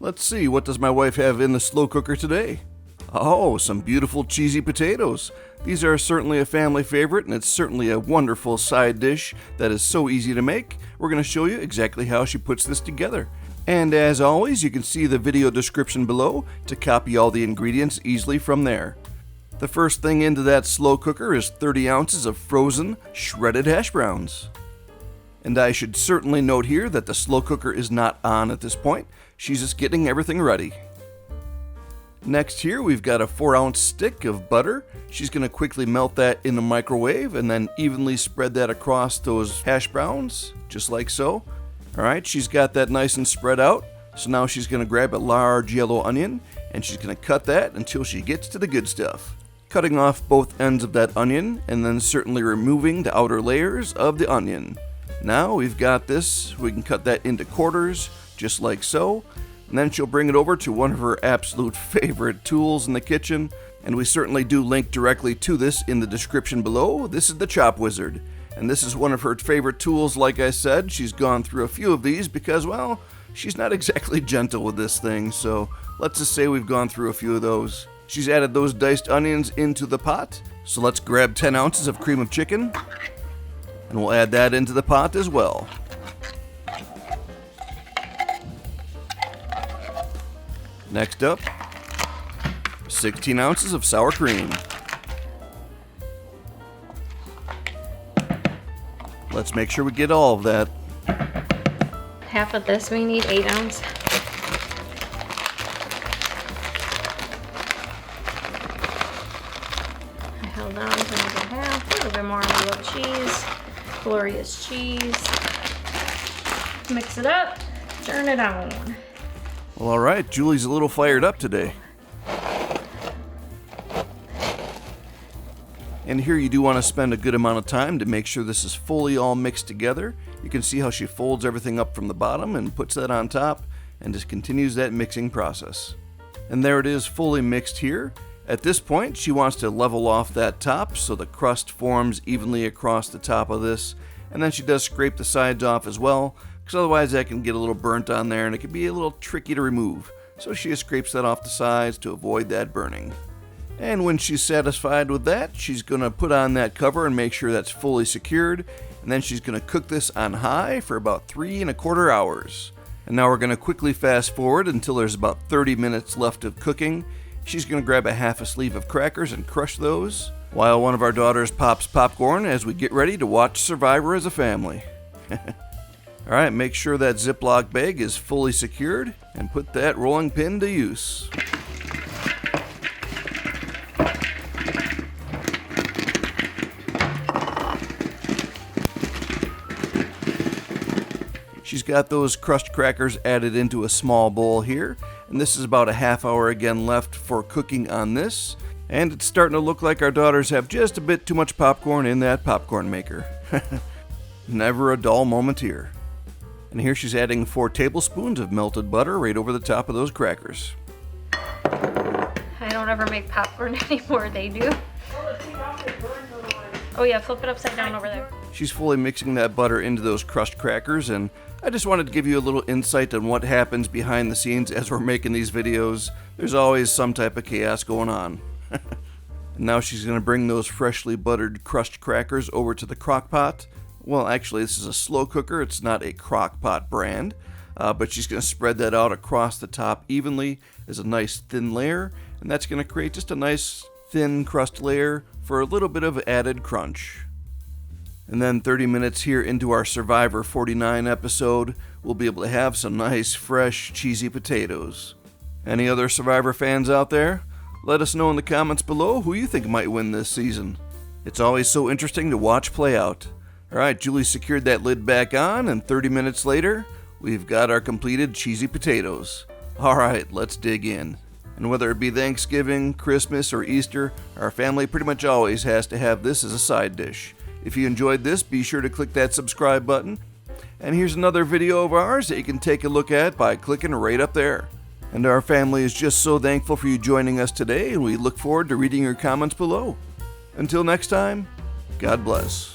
Let's see, what does my wife have in the slow cooker today? Oh, some beautiful cheesy potatoes. These are certainly a family favorite, and it's certainly a wonderful side dish that is so easy to make. We're going to show you exactly how she puts this together. And as always, you can see the video description below to copy all the ingredients easily from there. The first thing into that slow cooker is 30 ounces of frozen, shredded hash browns. And I should certainly note here that the slow cooker is not on at this point. She's just getting everything ready. Next here we've got a 4-ounce stick of butter. She's going to quickly melt that in the microwave and then evenly spread that across those hash browns, just like so. Alright, she's got that nice and spread out. So now she's going to grab a large yellow onion and she's going to cut that until she gets to the good stuff. Cutting off both ends of that onion and then certainly removing the outer layers of the onion. Now we've got this, we can cut that into quarters, just like so. And then she'll bring it over to one of her absolute favorite tools in the kitchen. And we certainly do link directly to this in the description below. This is the Chop Wizard. And this is one of her favorite tools, like I said. She's gone through a few of these because, well, she's not exactly gentle with this thing. So let's just say we've gone through a few of those. She's added those diced onions into the pot. So let's grab 10 ounces of cream of chicken. And we'll add that into the pot as well. Next up, 16 ounces of sour cream. Let's make sure we get all of that. Half of this we need 8 ounce. I held on to maybe half, a little bit more. I love cheese, glorious cheese. Mix it up, turn it on. Well, all right, Julie's a little fired up today. And here you do want to spend a good amount of time to make sure this is fully all mixed together. You can see how she folds everything up from the bottom and puts that on top and just continues that mixing process. And there it is, fully mixed here. At this point, she wants to level off that top so the crust forms evenly across the top of this. And then she does scrape the sides off as well, because otherwise that can get a little burnt on there and it can be a little tricky to remove. So she just scrapes that off the sides to avoid that burning. And when she's satisfied with that, she's going to put on that cover and make sure that's fully secured. And then she's going to cook this on high for about 3¼ hours. And now we're going to quickly fast forward until there's about 30 minutes left of cooking. She's going to grab a half a sleeve of crackers and crush those, while one of our daughters pops popcorn as we get ready to watch Survivor as a family. Alright, make sure that Ziploc bag is fully secured and put that rolling pin to use. She's got those crushed crackers added into a small bowl here, and this is about a half hour again left for cooking on this. And it's starting to look like our daughters have just a bit too much popcorn in that popcorn maker. Never a dull moment here. And here she's adding 4 tablespoons of melted butter right over the top of those crackers. I don't ever make popcorn anymore, they do. Oh yeah, flip it upside down over there. She's fully mixing that butter into those crushed crackers, and I just wanted to give you a little insight on what happens behind the scenes as we're making these videos. There's always some type of chaos going on. And now she's going to bring those freshly buttered crushed crackers over to the crock pot. Well, actually, this is a slow cooker. It's not a crock pot brand. But she's going to spread that out across the top evenly as a nice thin layer. And that's going to create just a nice thin crust layer for a little bit of added crunch. And then 30 minutes here into our Survivor 49 episode, we'll be able to have some nice, fresh, cheesy potatoes. Any other Survivor fans out there? Let us know in the comments below who you think might win this season. It's always so interesting to watch play out. Alright, Julie secured that lid back on, and 30 minutes later, we've got our completed cheesy potatoes. Alright, let's dig in. And whether it be Thanksgiving, Christmas, or Easter, our family pretty much always has to have this as a side dish. If you enjoyed this, be sure to click that subscribe button. And here's another video of ours that you can take a look at by clicking right up there. And our family is just so thankful for you joining us today, and we look forward to reading your comments below. Until next time, God bless.